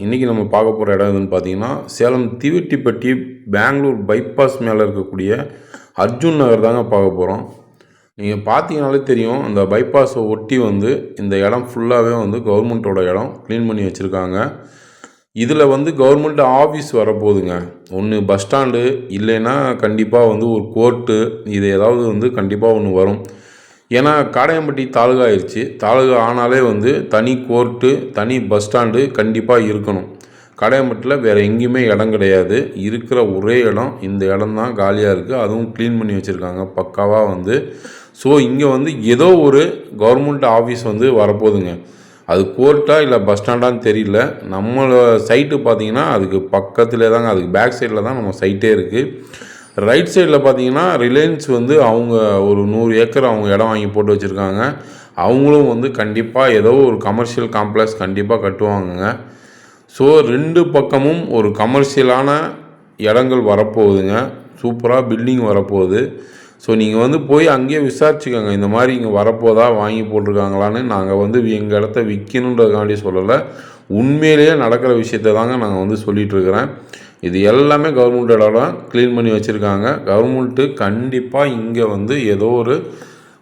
இன்றைக்கி நம்ம பார்க்க போகிற இடம் எதுன்னு பார்த்தீங்கன்னா சேலம் தீவெட்டிப்பட்டி பெங்களூர் பைபாஸ் மேலே இருக்கக்கூடிய அர்ஜுன் நகர் தாங்க பார்க்க போகிறோம். நீங்கள் பார்த்தீங்கனாலே தெரியும், அந்த பைபாஸை ஒட்டி வந்து இந்த இடம் ஃபுல்லாகவே வந்து கவர்மெண்ட்டோட இடம் க்ளீன் பண்ணி வச்சுருக்காங்க. இதில் வந்து கவர்மெண்ட் ஆஃபீஸ் வரப்போகுதுங்க. ஒன்று பஸ் ஸ்டாண்டு, இல்லைன்னா கண்டிப்பாக வந்து ஒரு கோர்ட்டு, இது ஏதாவது வந்து கண்டிப்பாக ஒன்று வரும். ஏன்னா காடையம்பட்டி தாலுகா ஆயிடுச்சு. தாலுகா ஆனாலே வந்து தனி கோர்ட்டு, தனி பஸ் ஸ்டாண்டு கண்டிப்பாக இருக்கணும். காடையம்பட்டியில் வேறு எங்கேயுமே இடம் கிடையாது. இருக்கிற ஒரே இடம் இந்த இடம் தான் காலியாக இருக்குது. அதுவும் க்ளீன் பண்ணி வச்சுருக்காங்க பக்காவாக வந்து. ஸோ இங்கே வந்து ஏதோ ஒரு கவர்மெண்ட் ஆஃபீஸ் வந்து வரப்போகுதுங்க. அது கோர்ட்டா இல்லை பஸ் ஸ்டாண்டான்னு தெரியல. நம்மளோட சைட்டு பார்த்திங்கன்னா அதுக்கு பக்கத்துலேயே தாங்க, அதுக்கு பேக் சைடில் தான் நம்ம சைட்டே இருக்குது. ரைட் சைடில் பார்த்தீங்கன்னா ரிலையன்ஸ் வந்து அவங்க ஒரு 100 ஏக்கர் அவங்க இடம் வாங்கி போட்டு வச்சுருக்காங்க. அவங்களும் வந்து கண்டிப்பாக ஏதோ ஒரு கமர்ஷியல் காம்ப்ளெக்ஸ் கண்டிப்பாக கட்டுவாங்கங்க. ஸோ 2 பக்கமும் ஒரு கமர்ஷியலான இடங்கள் வரப்போகுதுங்க. சூப்பராக பில்டிங் வரப்போகுது. ஸோ நீங்கள் வந்து போய் அங்கேயே விசாரிச்சுக்கோங்க, இந்த மாதிரி இங்கே வரப்போதா, வாங்கி போட்டிருக்காங்களான்னு. நாங்கள் வந்து எங்கள் இடத்த விற்கணுன்றதுக்காண்டி சொல்லலை, உண்மையிலேயே நடக்கிற விஷயத்தை தாங்க நாங்கள் வந்து சொல்லிகிட்ருக்கிறேன். இது எல்லாமே கவர்மெண்ட் இடம் க்ளீன் பண்ணி வச்சுருக்காங்க. கவர்மெண்ட்டு கண்டிப்பாக இங்கே வந்து ஏதோ ஒரு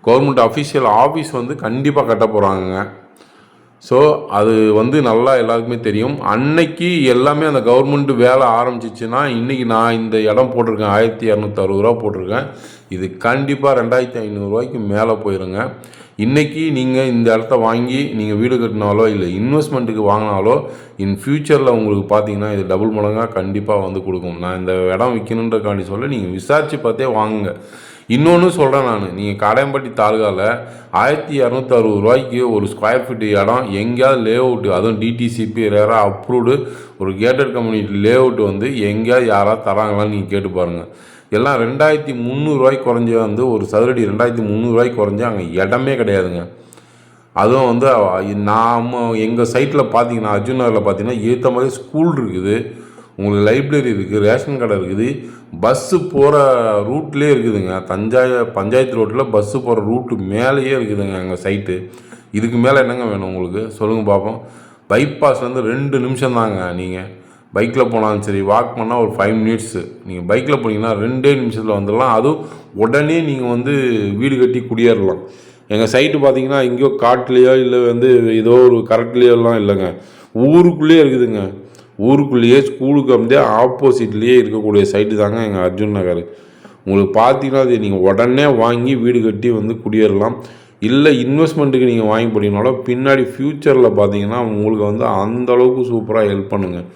கவர்மெண்ட் அஃபிஷியல் ஆஃபீஸ் வந்து கண்டிப்பாக கட்ட போகிறாங்கங்க. ஸோ அது வந்து நல்லா எல்லாருக்குமே தெரியும். அன்னைக்கு எல்லாமே அந்த கவர்மெண்ட் வேலை ஆரம்பிச்சிச்சுன்னா, இன்றைக்கி நான் இந்த இடம் போட்டிருக்கேன் 1260 ரூபா போட்டிருக்கேன். இது கண்டிப்பாக 2500 ரூபாய்க்கு மேலே போயிருங்க. இன்றைக்கி நீங்கள் இந்த இடத்த வாங்கி நீங்கள் வீடு கட்டினாலோ இல்லை இன்வெஸ்ட்மெண்ட்டுக்கு வாங்கினாலோ இன் ஃப்யூச்சரில் உங்களுக்கு பார்த்தீங்கன்னா இது டபுள் மடங்காக கண்டிப்பாக வந்து கொடுக்கும். நான் இந்த இடம் விற்கணுன்றக்காண்டி சொல்ல, நீங்கள் விசாரித்து பார்த்தே வாங்குங்க. இன்னொன்று சொல்கிறேன் நான், நீங்கள் காடையம்பட்டி தாலுகாவில் 1260 ரூபாய்க்கு ஒரு ஸ்கொயர் ஃபீட் இடம் எங்கேயாவது லே அவுட்டு, அதுவும் டிடிசிபி ரேராக அப்ரூவ்டு ஒரு கேட்டட் கம்யூனிட்டி லே அவுட் வந்து எங்கேயாவது யாராவது தராங்களான்னு நீங்கள் கேட்டு பாருங்கள். எல்லாம் 2300 ரூபாய்க்கு குறைஞ்ச வந்து ஒரு சதுரடி 2300 ரூபாய்க்கு குறைஞ்ச அங்கே இடமே கிடையாதுங்க. அதுவும் வந்து நாம் எங்கள் சைட்டில் பார்த்தீங்கன்னா அர்ஜுன் நகரில் பார்த்தீங்கன்னா ஏற்ற மாதிரி ஸ்கூல் இருக்குது, உங்களுக்கு லைப்ரரி இருக்குது, ரேஷன் கடை இருக்குது, பஸ்ஸு போகிற ரூட்லேயே இருக்குதுங்க. பஞ்சாயத்து ரோட்டில் பஸ்ஸு போகிற ரூட்டு மேலேயே இருக்குதுங்க எங்கள் சைட்டு. இதுக்கு மேலே என்னங்க வேணும் உங்களுக்கு சொல்லுங்கள் பார்ப்போம். பைபாஸ்லேருந்து 2 நிமிஷம் தாங்க. நீங்கள் பைக்கில் போனாலும் சரி, வாக் பண்ணால் ஒரு 5 மினிட்ஸு. நீங்கள் பைக்கில் போனீங்கன்னா 2 நிமிஷத்தில் வந்துடலாம். அதுவும் உடனே நீங்கள் வந்து வீடு கட்டி குடியேறலாம். எங்கள் சைட்டு பார்த்தீங்கன்னா எங்கேயோ காட்டுலேயோ இல்லை வந்து ஏதோ ஒரு கரெக்ட்லேயோலாம் இல்லைங்க, ஊருக்குள்ளேயே இருக்குதுங்க. ஊருக்குள்ளேயே ஸ்கூலுக்கு வந்து ஆப்போசிட்லேயே இருக்கக்கூடிய சைட்டு தாங்க எங்கள் அர்ஜுன் நகர். உங்களுக்கு பார்த்தீங்கன்னா அது நீங்கள் உடனே வாங்கி வீடு கட்டி வந்து குடியேறலாம். இல்லை இன்வெஸ்ட்மெண்ட்டுக்கு நீங்கள் வாங்கி போட்டிங்கனாலும் பின்னாடி ஃப்யூச்சரில் பார்த்தீங்கன்னா உங்களுக்கு வந்து அந்தளவுக்கு சூப்பராக ஹெல்ப் பண்ணுங்கள்.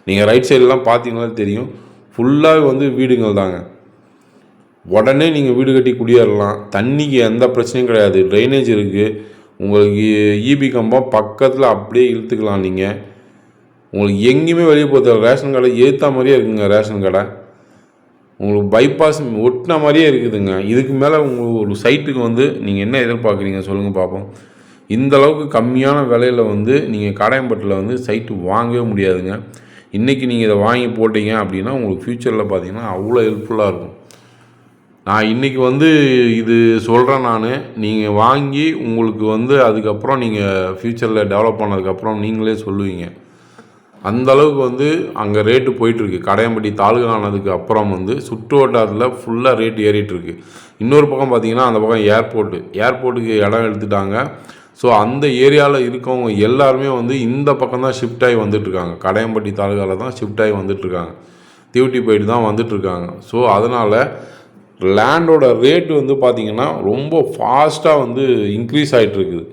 நீங்கள் ரைட் சைடெலாம் பார்த்தீங்கன்னா தெரியும், ஃபுல்லாக வந்து வீடுங்கள் தாங்க. உடனே நீங்கள் வீடு கட்டி குடியேறலாம். தண்ணிக்கு எந்த பிரச்சனையும் கிடையாது. ட்ரைனேஜ் இருக்குது. உங்களுக்கு ஈபி கம்பம் பக்கத்தில் அப்படியே இழுத்துக்கலாம். நீங்கள் உங்களுக்கு எங்கேயுமே வெளியே போகிறது, ரேஷன் கடை ஏற்ற மாதிரியே இருக்குங்க. ரேஷன் கடை உங்களுக்கு பைபாஸ் ஒட்டின மாதிரியே இருக்குதுங்க. இதுக்கு மேலே உங்களுக்கு ஒரு சைட்டுக்கு வந்து நீங்கள் என்ன எதிர்பார்க்குறீங்க சொல்லுங்கள் பார்ப்போம். இந்த அளவுக்கு கம்மியான விலையில் வந்து நீங்கள் காடையம்பட்டியில் வந்து சைட்டு வாங்கவே முடியாதுங்க. இன்றைக்கி நீங்கள் இதை வாங்கி போட்டிங்க அப்படின்னா உங்களுக்கு ஃப்யூச்சரில் பார்த்தீங்கன்னா அவ்வளோ ஹெல்ப்ஃபுல்லாக இருக்கும். நான் இன்றைக்கி வந்து இது சொல்கிறேன் நான், நீங்கள் வாங்கி உங்களுக்கு வந்து அதுக்கப்புறம் நீங்கள் ஃப்யூச்சரில் டெவலப் பண்ணதுக்கப்புறம் நீங்களே சொல்லுவீங்க. அந்தளவுக்கு வந்து அங்கே ரேட்டு போயிட்டுருக்கு. காடையம்பட்டி தாலுகா ஆனதுக்கு அப்புறம் வந்து சுற்று வட்டாரத்தில் ஃபுல்லாக ரேட்டு ஏறிட்டுருக்கு. இன்னொரு பக்கம் பார்த்திங்கன்னா அந்த பக்கம் ஏர்போர்ட்டுக்கு இடம் எடுத்துட்டாங்க. ஸோ அந்த ஏரியாவில் இருக்கவங்க எல்லாருமே வந்து இந்த பக்கம் தான் ஷிஃப்ட் ஆகி வந்துட்டுருக்காங்க. காடையம்பட்டி தாலுகாவில் தான் ஷிஃப்ட் ஆகி வந்துட்டுருக்காங்க. தீவெட்டிப்பட்டி தான் வந்துட்டுருக்காங்க. ஸோ அதனால் லேண்டோட ரேட்டு வந்து பார்த்திங்கன்னா ரொம்ப ஃபாஸ்ட்டாக வந்து இன்க்ரீஸ் ஆகிட்டுருக்குது.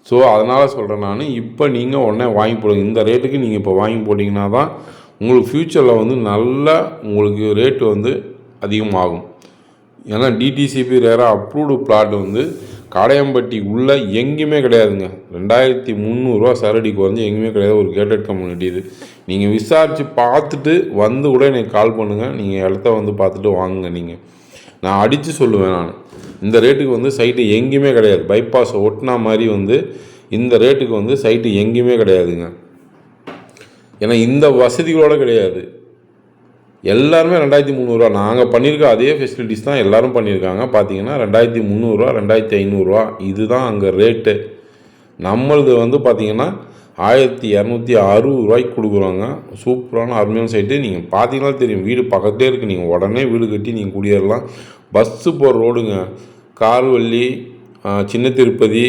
ஸோ அதனால் சொல்கிறேன் நான், இப்போ நீங்கள் உடனே வாங்கி போடுங்க. இந்த ரேட்டுக்கு நீங்கள் இப்போ வாங்கி போட்டிங்கன்னா தான் உங்களுக்கு ஃப்யூச்சரில் வந்து நல்லா உங்களுக்கு ரேட்டு வந்து அதிகமாகும். ஏன்னா டிடிசிபி ரேராக அப்ரூவ்டு பிளாட் வந்து காடையம்பட்டி உள்ளே எங்கேயுமே கிடையாதுங்க. 2300 ரூபா சரடி குறைஞ்சி எங்கேயுமே கிடையாது. ஒரு கேட்டட் கம்யூனிட்டி இது. நீங்கள் விசாரித்து பார்த்துட்டு வந்து கூட எனக்கு கால் பண்ணுங்கள். நீங்கள் இடத்த வந்து பார்த்துட்டு வாங்குங்க. நான் அடித்து சொல்லுவேன், நான் இந்த ரேட்டுக்கு வந்து சைட்டு எங்கேயுமே கிடையாது. பைபாஸ் ஒட்டினா மாதிரி வந்து இந்த ரேட்டுக்கு வந்து சைட்டு எங்கேயுமே கிடையாதுங்க. ஏன்னா இந்த வசதிகளோடு கிடையாது. எல்லாருமே 2300 ரூபா. நாங்கள் பண்ணியிருக்க அதே ஃபெசிலிட்டிஸ் தான் எல்லோரும் பண்ணியிருக்காங்க. பார்த்தீங்கன்னா 2300 ரூபா, 2500 ரூபா இதுதான் அங்கே ரேட்டு. நம்மளது வந்து பார்த்திங்கன்னா 1260 கொடுக்குறோங்க. சூப்பரான அருமையான சைட்டு. நீங்கள் பார்த்தீங்கன்னா தெரியும், வீடு பக்கத்தே இருக்குது. நீங்கள் உடனே வீடு கட்டி நீங்கள் குடியேறலாம். பஸ்ஸு போகிற ரோடுங்க. கார்வள்ளி, சின்ன திருப்பதி,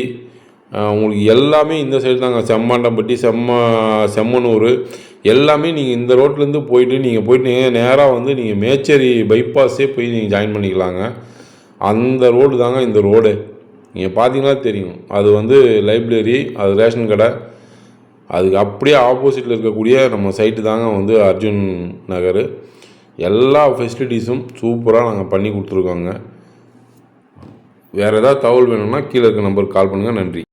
உங்களுக்கு எல்லாமே இந்த சைடு தாங்க. செம்மாண்டம்பட்டி, செம்மனூர் எல்லாமே நீங்கள் இந்த ரோட்லேருந்து போயிட்டு நேராக வந்து நீங்கள் மேச்சேரி பைபாஸே போய் நீங்கள் ஜாயின் பண்ணிக்கலாங்க. அந்த ரோடு தாங்க இந்த ரோடு. நீங்கள் பார்த்தீங்கன்னா தெரியும், அது வந்து லைப்ரரி, அது ரேஷன் கடை, அதுக்கு அப்படியே ஆப்போசிட்டில் இருக்கக்கூடிய நம்ம சைட்டு தாங்க வந்து அர்ஜுன் நகர். எல்லா ஃபெசிலிட்டிஸும் சூப்பராக நாங்கள் பண்ணி கொடுத்துருக்கோங்க. வேறு ஏதாவது தகவல் வேணும்னா கீழே இருக்க நம்பருக்கு கால் பண்ணுங்கள். நன்றி.